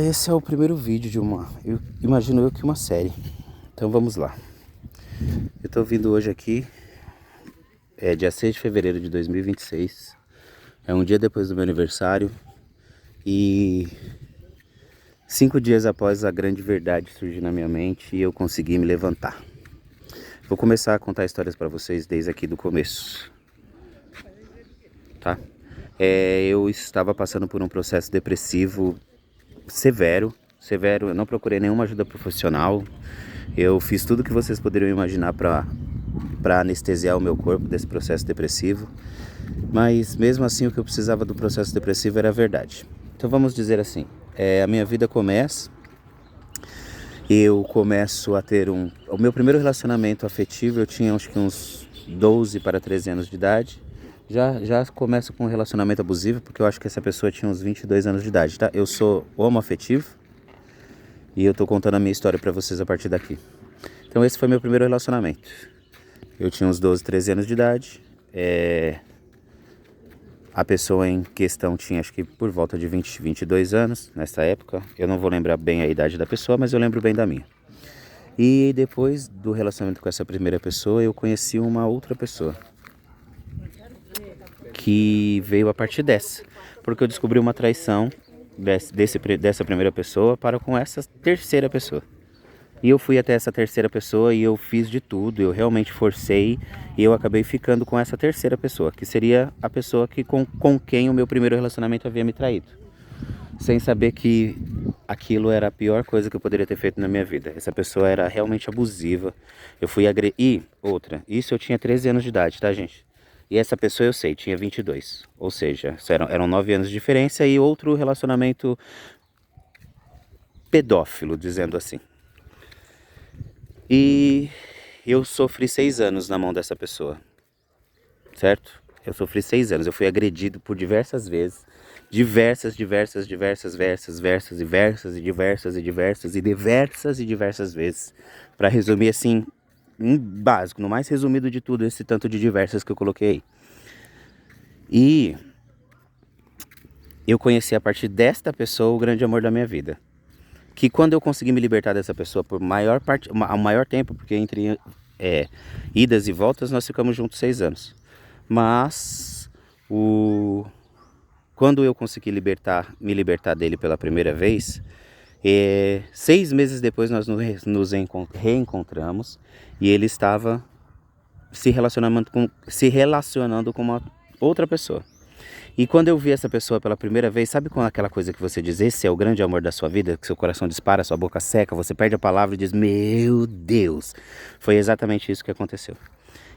Esse é o primeiro vídeo de imagino eu que uma série. Então vamos lá. Eu tô vindo hoje aqui, dia 6 de fevereiro de 2026. É um dia depois do meu aniversário e 5 dias após a grande verdade surgir na minha mente e eu consegui me levantar. Vou começar a contar histórias para vocês desde aqui do começo, tá? Eu estava passando por um processo depressivo severo, eu não procurei nenhuma ajuda profissional. Eu fiz tudo que vocês poderiam imaginar para anestesiar o meu corpo desse processo depressivo, mas mesmo assim o que eu precisava do processo depressivo era a verdade. Então vamos dizer assim, a minha vida começa, eu começo a ter o meu primeiro relacionamento afetivo, eu tinha acho que uns 12 para 13 anos de idade. Já começo com um relacionamento abusivo, porque eu acho que essa pessoa tinha uns 22 anos de idade, tá? Eu sou homoafetivo e eu tô contando a minha história pra vocês a partir daqui. Então esse foi meu primeiro relacionamento. Eu tinha uns 12, 13 anos de idade. A pessoa em questão tinha acho que por volta de 20, 22 anos nessa época. Eu não vou lembrar bem a idade da pessoa, mas eu lembro bem da minha. E depois do relacionamento com essa primeira pessoa, eu conheci uma outra pessoa que veio a partir dessa, porque eu descobri uma traição dessa primeira pessoa para com essa terceira pessoa. E eu fui até essa terceira pessoa e eu fiz de tudo, eu realmente forcei e eu acabei ficando com essa terceira pessoa, que seria a pessoa com quem o meu primeiro relacionamento havia me traído. Sem saber que aquilo era a pior coisa que eu poderia ter feito na minha vida. Essa pessoa era realmente abusiva. Eu fui agredir. E outra, isso eu tinha 13 anos de idade, tá, gente? E essa pessoa eu sei, tinha 22. Ou seja, eram 9 anos de diferença e outro relacionamento pedófilo, dizendo assim. E eu sofri 6 anos na mão dessa pessoa, certo? Eu sofri 6 anos, eu fui agredido por diversas vezes. Diversas vezes. Para resumir assim, em básico, no mais resumido de tudo, esse tanto de diversas que eu coloquei aí. E eu conheci a partir desta pessoa o grande amor da minha vida. Que quando eu consegui me libertar dessa pessoa por ao maior tempo, porque entre idas e voltas nós ficamos juntos 6 anos. Mas quando eu consegui me libertar dele pela primeira vez, 6 meses depois nós nos reencontramos e ele estava se relacionando com uma outra pessoa. E quando eu vi essa pessoa pela primeira vez, sabe com aquela coisa que você diz, esse é o grande amor da sua vida, que seu coração dispara, sua boca seca, você perde a palavra e diz, meu Deus, foi exatamente isso que aconteceu.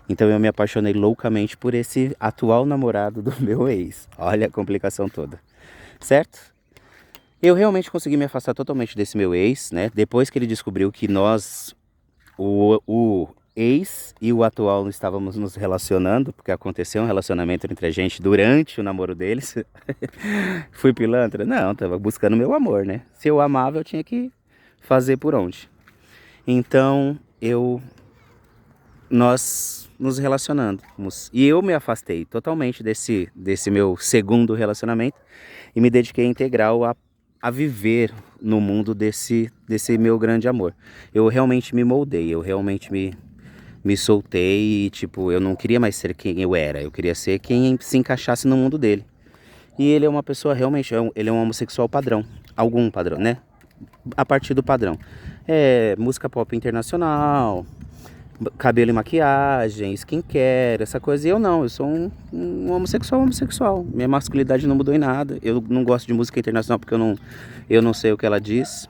Então eu me apaixonei loucamente por esse atual namorado do meu ex. Olha a complicação toda, certo? Eu realmente consegui me afastar totalmente desse meu ex, né? Depois que ele descobriu que nós, o ex e o atual, estávamos nos relacionando, porque aconteceu um relacionamento entre a gente durante o namoro deles. Fui pilantra? Não, tava buscando meu amor, né? Se eu amava, eu tinha que fazer por onde. Então, nós nos relacionamos. E eu me afastei totalmente desse meu segundo relacionamento e me dediquei integral a viver no mundo desse meu grande amor. Eu realmente me moldei, eu realmente me soltei e, tipo, eu não queria mais ser quem eu era, eu queria ser quem se encaixasse no mundo dele. E ele é uma pessoa realmente, ele é um homossexual padrão, algum padrão, né? A partir do padrão. Música pop internacional, cabelo e maquiagem, skincare, essa coisa. E eu não, eu sou um homossexual. Minha masculinidade não mudou em nada. Eu não gosto de música internacional porque eu não sei o que ela diz.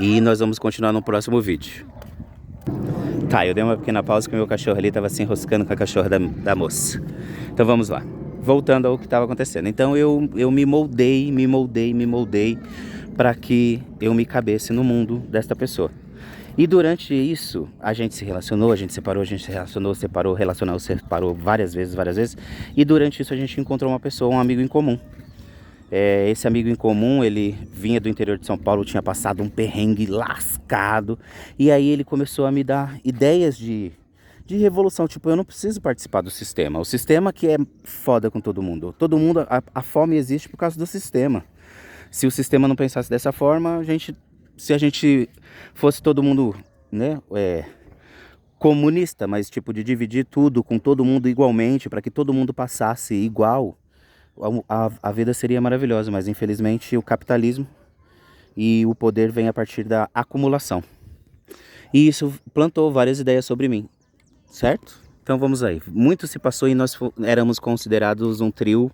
E nós vamos continuar no próximo vídeo. Tá, eu dei uma pequena pausa que o meu cachorro ali estava se enroscando com a cachorra da moça. Então vamos lá. Voltando ao que estava acontecendo. Então eu me moldei para que eu me cabesse no mundo desta pessoa. E durante isso, a gente se relacionou, a gente separou, a gente se relacionou, separou várias vezes. E durante isso a gente encontrou uma pessoa, um amigo em comum. Esse amigo em comum, ele vinha do interior de São Paulo, tinha passado um perrengue lascado. E aí ele começou a me dar ideias de revolução. Tipo, eu não preciso participar do sistema. O sistema que é foda com todo mundo. A fome existe por causa do sistema. Se o sistema não pensasse dessa forma, se a gente fosse todo mundo, né, comunista, mas tipo de dividir tudo com todo mundo igualmente, para que todo mundo passasse igual, a vida seria maravilhosa, mas infelizmente o capitalismo e o poder vem a partir da acumulação. E isso plantou várias ideias sobre mim, certo? Então vamos aí. Muito se passou e nós éramos considerados um trio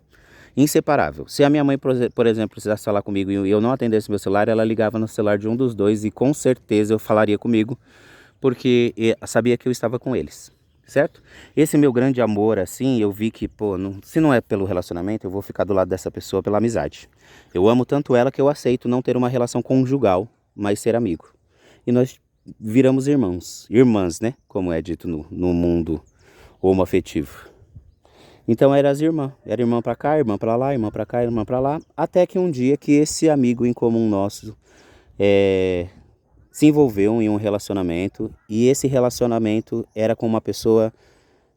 inseparável. Se a minha mãe, por exemplo, precisasse falar comigo e eu não atendesse meu celular, ela ligava no celular de um dos dois e com certeza eu falaria comigo, porque sabia que eu estava com eles, certo? Esse meu grande amor, assim, eu vi que, pô, se não é pelo relacionamento, eu vou ficar do lado dessa pessoa pela amizade. Eu amo tanto ela que eu aceito não ter uma relação conjugal, mas ser amigo. E nós viramos irmãos, irmãs, né? Como é dito no mundo homoafetivo. Então era as irmãs, era irmã pra cá, irmã pra lá, irmã pra cá, irmã pra lá, até que um dia que esse amigo em comum nosso se envolveu em um relacionamento e esse relacionamento era com uma pessoa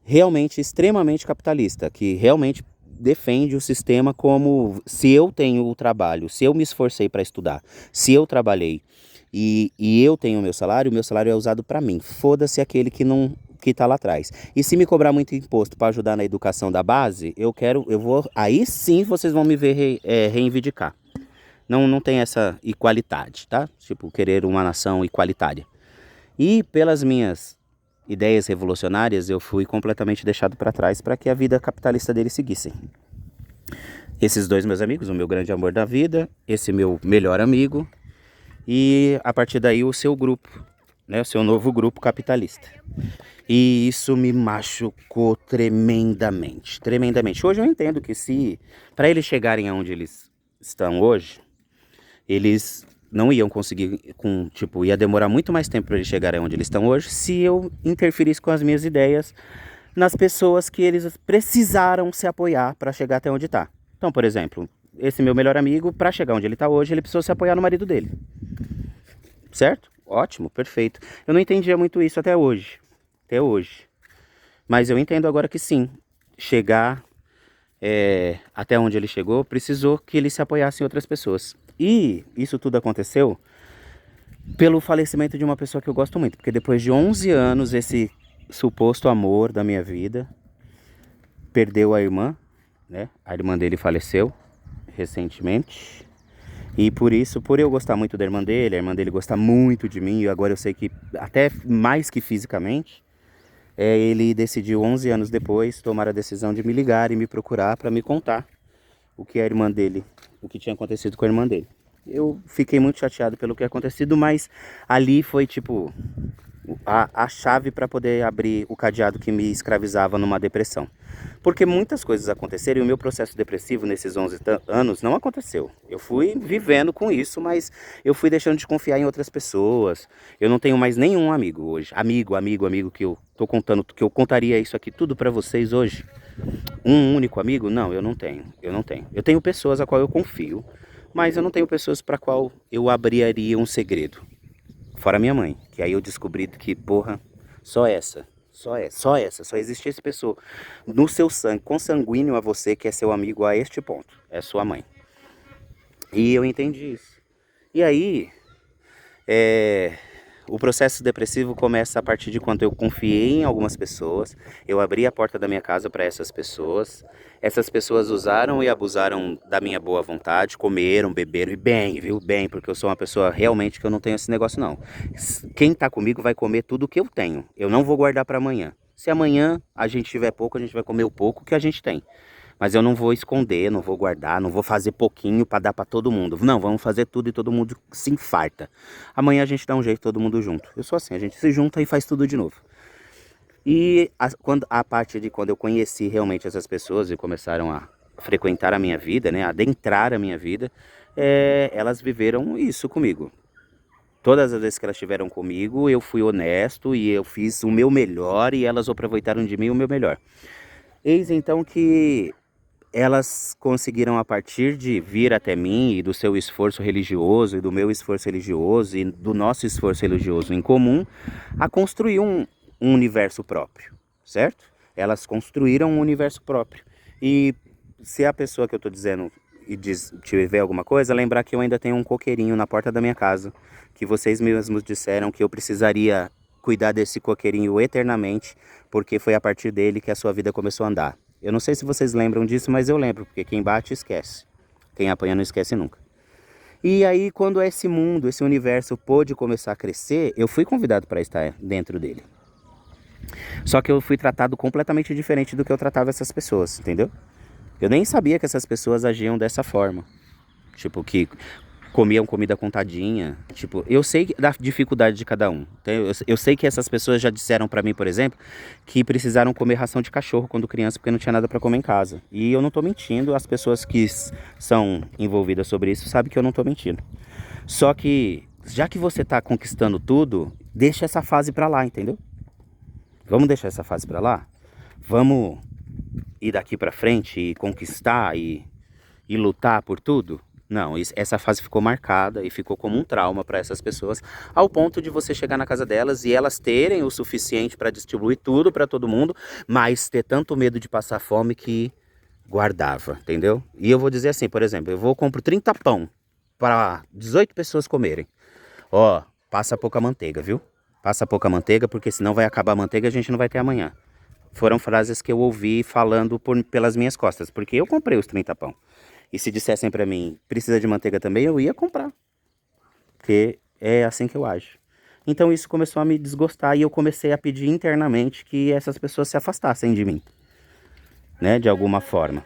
realmente extremamente capitalista, que realmente defende o sistema como se eu tenho o trabalho, se eu me esforcei para estudar, se eu trabalhei e eu tenho o meu salário é usado para mim. Foda-se aquele que tá lá atrás. E se me cobrar muito imposto para ajudar na educação da base, aí sim vocês vão me ver reivindicar. Não tem essa igualdade, tá? Tipo, querer uma nação igualitária. E pelas minhas ideias revolucionárias, eu fui completamente deixado para trás para que a vida capitalista deles seguissem. Esses dois meus amigos, o meu grande amor da vida, esse meu melhor amigo e a partir daí o seu grupo, né, o seu novo grupo capitalista. E isso me machucou tremendamente, tremendamente. Hoje eu entendo que se para eles chegarem aonde eles estão hoje, eles não iam conseguir, ia demorar muito mais tempo para eles chegarem onde eles estão hoje se eu interferisse com as minhas ideias nas pessoas que eles precisaram se apoiar para chegar até onde está. Então, por exemplo, esse meu melhor amigo, para chegar onde ele está hoje, ele precisou se apoiar no marido dele. Certo? Ótimo, perfeito. Eu não entendia muito isso até hoje. Mas eu entendo agora que sim, chegar até onde ele chegou, precisou que ele se apoiasse em outras pessoas. E isso tudo aconteceu pelo falecimento de uma pessoa que eu gosto muito, porque depois de 11 anos, esse suposto amor da minha vida perdeu a irmã, né? A irmã dele faleceu recentemente. E por isso, por eu gostar muito da irmã dele, a irmã dele gosta muito de mim, e agora eu sei que até mais que fisicamente, ele decidiu 11 anos depois tomar a decisão de me ligar e me procurar para me contar o que tinha acontecido com a irmã dele. Eu fiquei muito chateado pelo que tinha acontecido, mas ali foi tipo a chave para poder abrir o cadeado que me escravizava numa depressão. Porque muitas coisas aconteceram e o meu processo depressivo nesses 11 anos não aconteceu. Eu fui vivendo com isso, mas eu fui deixando de confiar em outras pessoas. Eu não tenho mais nenhum amigo hoje. Amigo que eu tô contando, que eu contaria isso aqui tudo para vocês hoje. Um único amigo? Não, eu não tenho. Eu tenho pessoas a qual eu confio, mas eu não tenho pessoas para qual eu abriria um segredo. Fora minha mãe, que aí eu descobri que, porra, só existe essa pessoa no seu sangue, consanguíneo a você, que é seu amigo a este ponto, é sua mãe. E eu entendi isso. E aí, o processo depressivo começa a partir de quando eu confiei em algumas pessoas, eu abri a porta da minha casa para essas pessoas usaram e abusaram da minha boa vontade, comeram, beberam, e bem, viu, bem, porque eu sou uma pessoa realmente que eu não tenho esse negócio não. Quem tá comigo vai comer tudo que eu tenho, eu não vou guardar para amanhã. Se amanhã a gente tiver pouco, a gente vai comer o pouco que a gente tem. Mas eu não vou esconder, não vou guardar, não vou fazer pouquinho para dar para todo mundo. Não, vamos fazer tudo e todo mundo se infarta. Amanhã a gente dá um jeito, todo mundo junto. Eu sou assim, a gente se junta e faz tudo de novo. E a parte de quando eu conheci realmente essas pessoas e começaram a frequentar a minha vida, né, adentrar a minha vida, elas viveram isso comigo. Todas as vezes que elas estiveram comigo, eu fui honesto e eu fiz o meu melhor e elas aproveitaram de mim o meu melhor. Eis então que elas conseguiram, a partir de vir até mim e do seu esforço religioso e do meu esforço religioso e do nosso esforço religioso em comum, a construir um universo próprio, certo? Elas construíram um universo próprio. E se a pessoa que eu estou dizendo tiver alguma coisa, lembrar que eu ainda tenho um coqueirinho na porta da minha casa, que vocês mesmos disseram que eu precisaria cuidar desse coqueirinho eternamente, porque foi a partir dele que a sua vida começou a andar. Eu não sei se vocês lembram disso, mas eu lembro, porque quem bate esquece. Quem apanha não esquece nunca. E aí, quando esse mundo, esse universo pôde começar a crescer, eu fui convidado para estar dentro dele. Só que eu fui tratado completamente diferente do que eu tratava essas pessoas, entendeu? Eu nem sabia que essas pessoas agiam dessa forma. Tipo, que comiam comida contadinha. Tipo, eu sei da dificuldade de cada um. Eu sei que essas pessoas já disseram pra mim, por exemplo, que precisaram comer ração de cachorro quando criança porque não tinha nada pra comer em casa. E eu não tô mentindo, as pessoas que são envolvidas sobre isso sabem que eu não tô mentindo. Só que, já que você tá conquistando tudo, deixa essa fase pra lá, entendeu? Vamos deixar essa fase pra lá? Vamos ir daqui pra frente e conquistar e lutar por tudo? Não, essa fase ficou marcada e ficou como um trauma para essas pessoas, ao ponto de você chegar na casa delas e elas terem o suficiente para distribuir tudo para todo mundo, mas ter tanto medo de passar fome que guardava, entendeu? E eu vou dizer assim, por exemplo, compro 30 pão para 18 pessoas comerem. Ó, passa pouca manteiga, viu? Passa pouca manteiga, porque senão vai acabar a manteiga e a gente não vai ter amanhã. Foram frases que eu ouvi falando pelas minhas costas, porque eu comprei os 30 pão. E se dissessem pra mim, precisa de manteiga também, eu ia comprar. Porque é assim que eu ajo. Então isso começou a me desgostar e eu comecei a pedir internamente que essas pessoas se afastassem de mim, né, de alguma forma.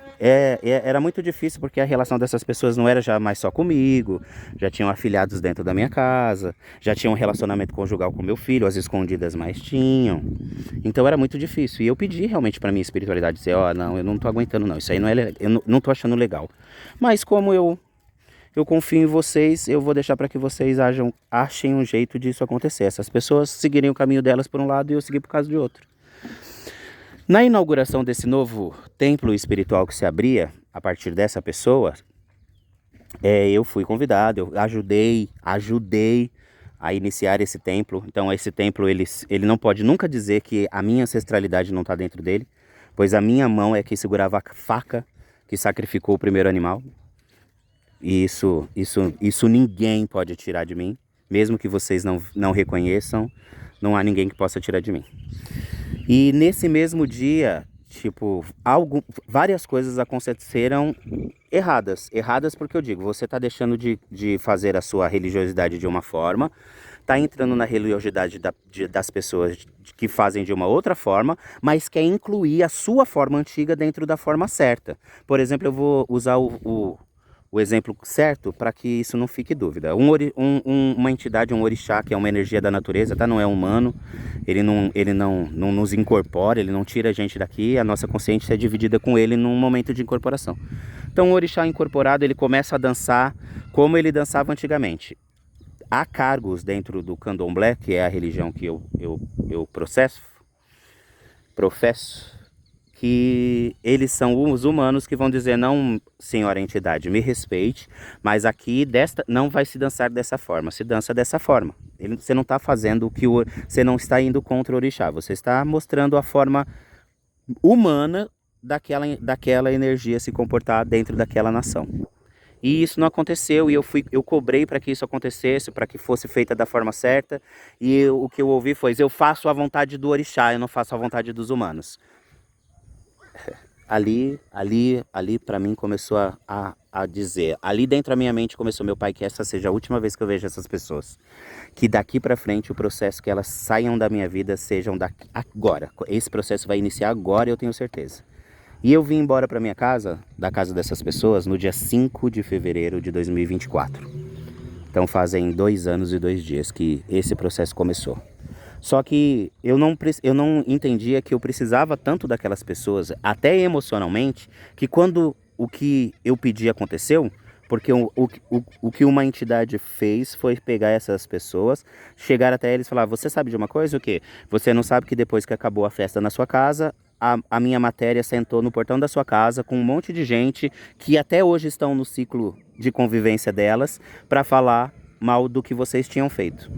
Era muito difícil porque a relação dessas pessoas não era já mais só comigo, já tinham afilhados dentro da minha casa, já tinham um relacionamento conjugal com meu filho, as escondidas mais tinham. Então era muito difícil. E eu pedi realmente pra minha espiritualidade dizer, ó, não, eu não tô aguentando não, isso aí não é, eu não tô achando legal. Mas como eu confio em vocês, eu vou deixar para que vocês achem um jeito disso acontecer. Essas pessoas seguirem o caminho delas por um lado e eu seguir por causa de outro. Na inauguração desse novo templo espiritual que se abria, a partir dessa pessoa, eu fui convidado, eu ajudei a iniciar esse templo. Então esse templo, ele não pode nunca dizer que a minha ancestralidade não está dentro dele, pois a minha mão é que segurava a faca que sacrificou o primeiro animal. E isso ninguém pode tirar de mim, mesmo que vocês não reconheçam, não há ninguém que possa tirar de mim. E nesse mesmo dia, tipo, várias coisas aconteceram erradas. Erradas porque eu digo, você está deixando de fazer a sua religiosidade de uma forma, está entrando na religiosidade das pessoas que fazem de uma outra forma, mas quer incluir a sua forma antiga dentro da forma certa. Por exemplo, eu vou usar o exemplo certo para que isso não fique dúvida. Uma entidade, um orixá, que é uma energia da natureza, tá? Não é humano, ele não nos incorpora, ele não tira a gente daqui, a nossa consciência é dividida com ele num momento de incorporação. Então o orixá incorporado, ele começa a dançar como ele dançava antigamente. Há cargos dentro do candomblé, que é a religião que eu professo, que eles são os humanos que vão dizer, não, senhora entidade, me respeite, mas aqui não vai se dançar dessa forma, se dança dessa forma. Você não está fazendo você não está indo contra o orixá, você está mostrando a forma humana daquela energia se comportar dentro daquela nação. E isso não aconteceu, e eu cobrei para que isso acontecesse, para que fosse feita da forma certa, e o que eu ouvi foi, eu faço a vontade do orixá, eu não faço a vontade dos humanos. Ali para mim começou a dizer, ali dentro da minha mente começou, meu pai, que essa seja a última vez que eu vejo essas pessoas. Que daqui para frente o processo, que elas saiam da minha vida, sejam agora. Esse processo vai iniciar agora, eu tenho certeza. E eu vim embora para minha casa, da casa dessas pessoas, no dia 5 de fevereiro de 2024. Então fazem 2 anos e 2 dias que esse processo começou. Só que eu não entendia que eu precisava tanto daquelas pessoas, até emocionalmente, que quando o que eu pedi aconteceu, porque o que uma entidade fez foi pegar essas pessoas, chegar até eles e falar, você sabe de uma coisa? O quê? Você não sabe que depois que acabou a festa na sua casa, a minha matéria sentou no portão da sua casa com um monte de gente que até hoje estão no ciclo de convivência delas para falar mal do que vocês tinham feito.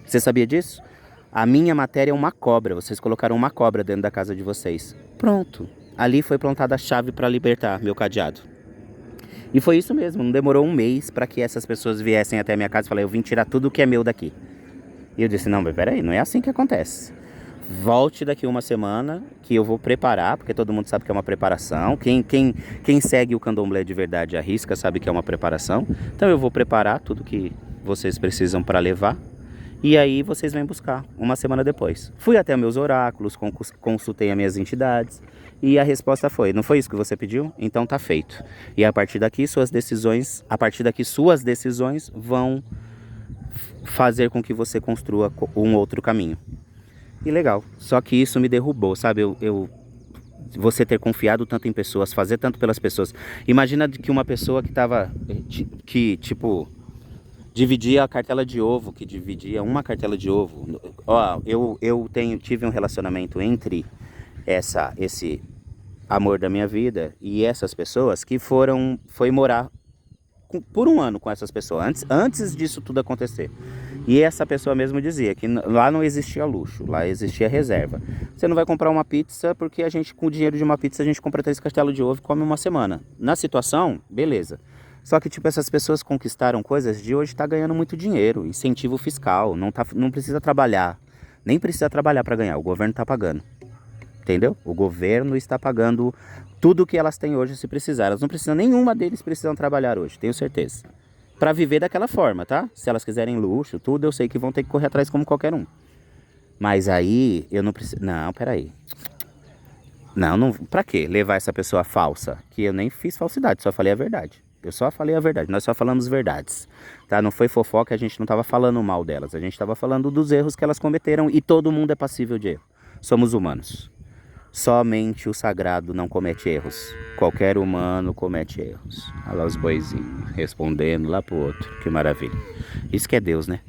Você sabia disso? A minha matéria é uma cobra, vocês colocaram uma cobra dentro da casa de vocês. Pronto, ali foi plantada a chave para libertar meu cadeado. E foi isso mesmo, não demorou um mês para que essas pessoas viessem até a minha casa e falaram, eu vim tirar tudo que é meu daqui. E eu disse, não, mas peraí, não é assim que acontece. Volte daqui uma semana que eu vou preparar, porque todo mundo sabe que é uma preparação. Quem segue o candomblé de verdade arrisca sabe que é uma preparação. Então eu vou preparar tudo que vocês precisam para levar. E aí vocês vêm buscar uma semana depois. Fui até meus oráculos, consultei as minhas entidades. E a resposta foi, não foi isso que você pediu? Então tá feito. E a partir daqui suas decisões vão fazer com que você construa um outro caminho. E legal. Só que isso me derrubou, sabe? Você ter confiado tanto em pessoas, fazer tanto pelas pessoas. Imagina que uma pessoa que tava, tipo, dividia a cartela de ovo, que dividia uma cartela de ovo. Ó, tive um relacionamento entre esse amor da minha vida e essas pessoas que foi morar por um ano com essas pessoas, antes disso tudo acontecer. E essa pessoa mesmo dizia que lá não existia luxo, lá existia reserva. Você não vai comprar uma pizza porque a gente, com o dinheiro de uma pizza, a gente compra 3 castelos de ovo e come uma semana. Na situação, beleza. Só que, tipo, essas pessoas conquistaram coisas de hoje tá ganhando muito dinheiro, incentivo fiscal, não precisa trabalhar, nem precisa trabalhar para ganhar, o governo tá pagando. Entendeu? O governo está pagando tudo que elas têm hoje se precisar. Elas não precisam, nenhuma deles precisam trabalhar hoje, tenho certeza. Para viver daquela forma, tá? Se elas quiserem luxo, tudo, eu sei que vão ter que correr atrás como qualquer um. Mas aí, eu não preciso... Não, peraí. Não, pra quê? Levar essa pessoa falsa? Que eu nem fiz falsidade, só falei a verdade. Eu só falei a verdade, nós só falamos verdades. Tá? Não foi fofoca, a gente não tava falando mal delas. A gente tava falando dos erros que elas cometeram e todo mundo é passível de erro. Somos humanos. Somente o sagrado não comete erros. Qualquer humano comete erros. Olha lá os boizinhos respondendo lá pro outro. Que maravilha. Isso que é Deus, né?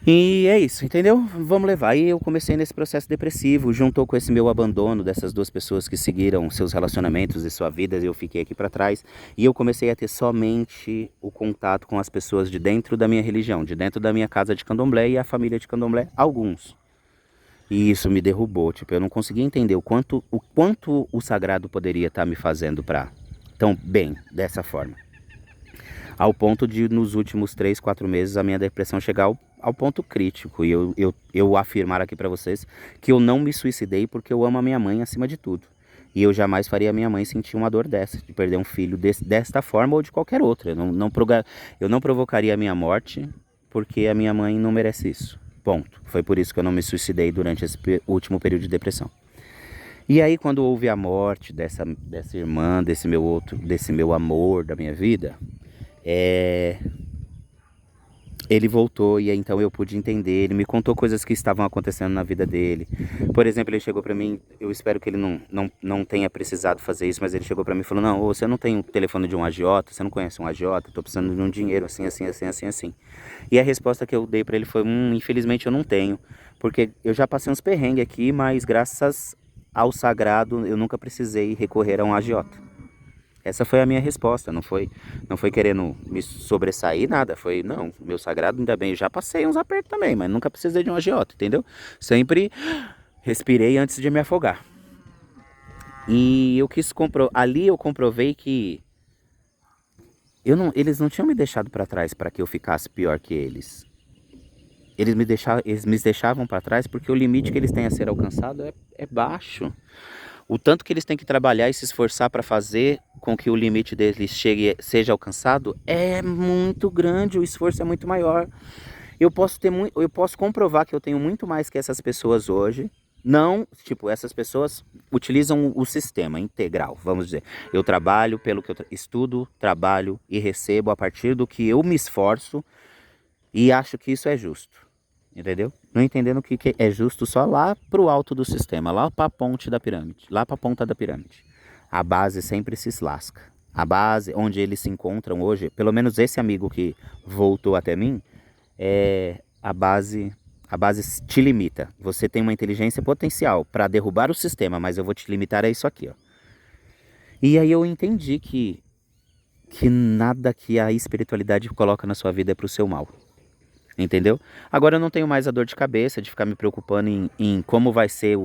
E é isso, entendeu? Vamos levar. Aí eu comecei nesse processo depressivo, juntou com esse meu abandono dessas duas pessoas que seguiram seus relacionamentos e sua vida, e eu fiquei aqui pra trás. E eu comecei a ter somente o contato com as pessoas de dentro da minha religião, de dentro da minha casa de candomblé e a família de candomblé, alguns. E isso me derrubou, tipo, eu não conseguia entender o quanto o sagrado poderia estar me fazendo pra tão bem, dessa forma. Ao ponto de, nos últimos 3, 4 meses, a minha depressão chegar ao ponto crítico. E eu afirmar aqui pra vocês que eu não me suicidei porque eu amo a minha mãe acima de tudo. E eu jamais faria a minha mãe sentir uma dor dessa, de perder um filho desta forma ou de qualquer outra. Eu não provocaria a minha morte porque a minha mãe não merece isso. Ponto. Foi por isso que eu não me suicidei durante esse último período de depressão. E aí, quando houve a morte dessa irmã, desse meu amor da minha vida, ele voltou e aí, então eu pude entender. Ele me contou coisas que estavam acontecendo na vida dele. Por exemplo, ele chegou pra mim, eu espero que ele não tenha precisado fazer isso, mas ele chegou pra mim e falou, não, você não tem o telefone de um agiota, você não conhece um agiota, tô precisando de um dinheiro assim, assim, assim, assim, assim. E a resposta que eu dei pra ele foi, infelizmente eu não tenho, porque eu já passei uns perrengues aqui, mas graças ao sagrado eu nunca precisei recorrer a um agiota. Essa foi a minha resposta, não foi querendo me sobressair, nada. Foi, não, meu sagrado, ainda bem, já passei uns apertos também, mas nunca precisei de um agiota, entendeu? Sempre respirei antes de me afogar. E ali eu comprovei que eles não tinham me deixado para trás para que eu ficasse pior que eles. Eles me deixavam para trás porque o limite que eles têm a ser alcançado é baixo. O tanto que eles têm que trabalhar e se esforçar para fazer com que o limite deles seja alcançado é muito grande, o esforço é muito maior. Eu posso comprovar que eu tenho muito mais que essas pessoas hoje. Não, tipo, essas pessoas utilizam o sistema integral, vamos dizer. Eu trabalho pelo que eu estudo, trabalho e recebo a partir do que eu me esforço e acho que isso é justo. Entendeu? Não entendendo que é justo só lá pro alto do sistema, lá pra ponte da pirâmide, lá pra ponta da pirâmide. A base sempre se lasca. A base onde eles se encontram hoje, pelo menos esse amigo que voltou até mim, a base te limita. Você tem uma inteligência potencial para derrubar o sistema, mas eu vou te limitar a isso aqui, ó. E aí eu entendi que nada que a espiritualidade coloca na sua vida é pro seu mal. Entendeu? Agora eu não tenho mais a dor de cabeça de ficar me preocupando em como vai ser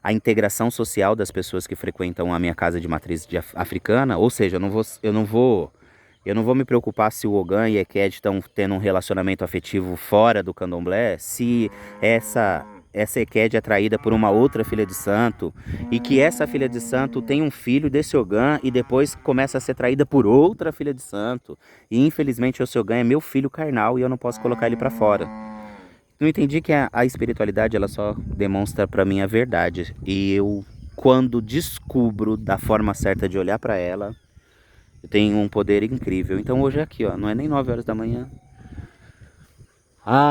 a integração social das pessoas que frequentam a minha casa de matriz africana, ou seja, eu não vou me preocupar se o Ogan e a Eked estão tendo um relacionamento afetivo fora do candomblé, se essa Eked é traída por uma outra filha de santo, e que essa filha de santo tem um filho desse Ogan e depois começa a ser traída por outra filha de santo. E infelizmente esse Ogan é meu filho carnal e eu não posso colocar ele para fora. Eu entendi que a espiritualidade ela só demonstra para mim a verdade. E eu, quando descubro da forma certa de olhar para ela, eu tenho um poder incrível. Então hoje é aqui, ó, não é nem 9 horas da manhã.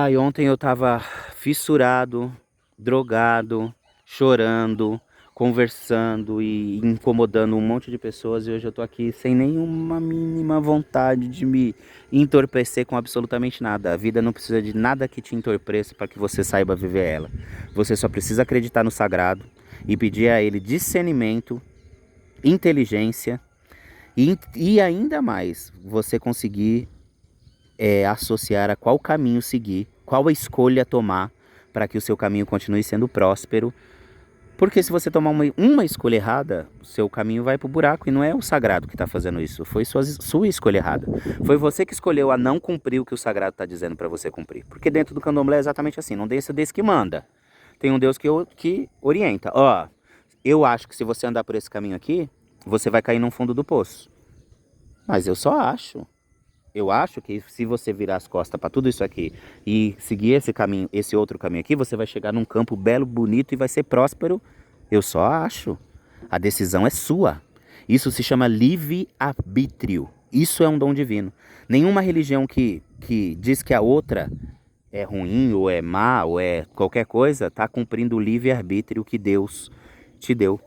E ontem eu tava fissurado, drogado, chorando, conversando e incomodando um monte de pessoas. E hoje eu tô aqui sem nenhuma mínima vontade de me entorpecer com absolutamente nada. A vida não precisa de nada que te entorpeça para que você saiba viver ela. Você só precisa acreditar no sagrado e pedir a ele discernimento, inteligência e ainda mais você conseguir associar a qual caminho seguir, qual a escolha tomar para que o seu caminho continue sendo próspero. Porque se você tomar uma escolha errada, o seu caminho vai pro buraco e não é o sagrado que está fazendo isso. Foi sua escolha errada. Foi você que escolheu a não cumprir o que o sagrado está dizendo para você cumprir. Porque dentro do candomblé é exatamente assim. Não tem esse Deus que manda. Tem um Deus que orienta. Eu acho que se você andar por esse caminho aqui, você vai cair no fundo do poço. Mas eu só acho. Eu acho que se você virar as costas para tudo isso aqui e seguir esse caminho, esse outro caminho aqui, você vai chegar num campo belo, bonito e vai ser próspero. Eu só acho. A decisão é sua. Isso se chama livre-arbítrio. Isso é um dom divino. Nenhuma religião que diz que a outra é ruim ou é má ou é qualquer coisa está cumprindo o livre-arbítrio que Deus te deu,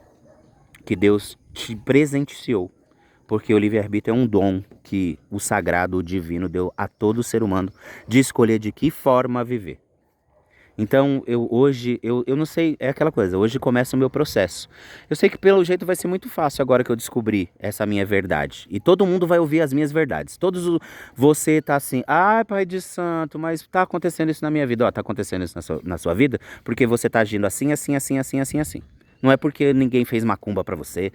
que Deus te presenteou. Porque o livre-arbítrio é um dom que o sagrado, o divino, deu a todo ser humano de escolher de que forma viver. Então, hoje, eu não sei, é aquela coisa, hoje começa o meu processo. Eu sei que pelo jeito vai ser muito fácil agora que eu descobri essa minha verdade. E todo mundo vai ouvir as minhas verdades. Você tá assim, pai de santo, mas tá acontecendo isso na minha vida. Tá acontecendo isso na sua vida porque você tá agindo assim, assim, assim, assim, assim, assim. Não é porque ninguém fez macumba pra você,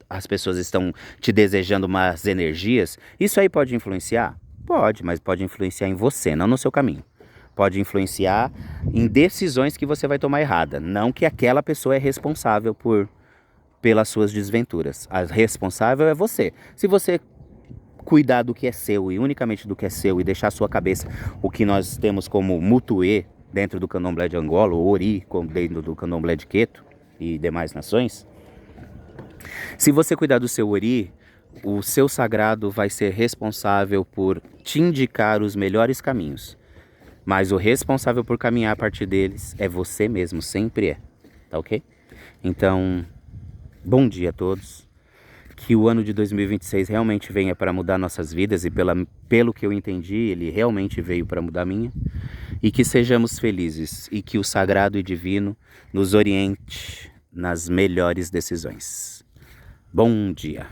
as pessoas estão te desejando umas energias. Isso aí pode influenciar? Pode, mas pode influenciar em você, não no seu caminho. Pode influenciar em decisões que você vai tomar errada. Não que aquela pessoa é responsável pelas suas desventuras. A responsável é você. Se você cuidar do que é seu e unicamente do que é seu e deixar a sua cabeça o que nós temos como mutuê, dentro do candomblé de Angola, ou Ori, dentro do candomblé de Queto e demais nações. Se você cuidar do seu Ori, o seu sagrado vai ser responsável por te indicar os melhores caminhos. Mas o responsável por caminhar a partir deles é você mesmo, sempre é. Tá ok? Então, bom dia a todos. Que o ano de 2026 realmente venha para mudar nossas vidas e pelo que eu entendi, ele realmente veio para mudar a minha. E que sejamos felizes e que o sagrado e divino nos oriente nas melhores decisões. Bom dia!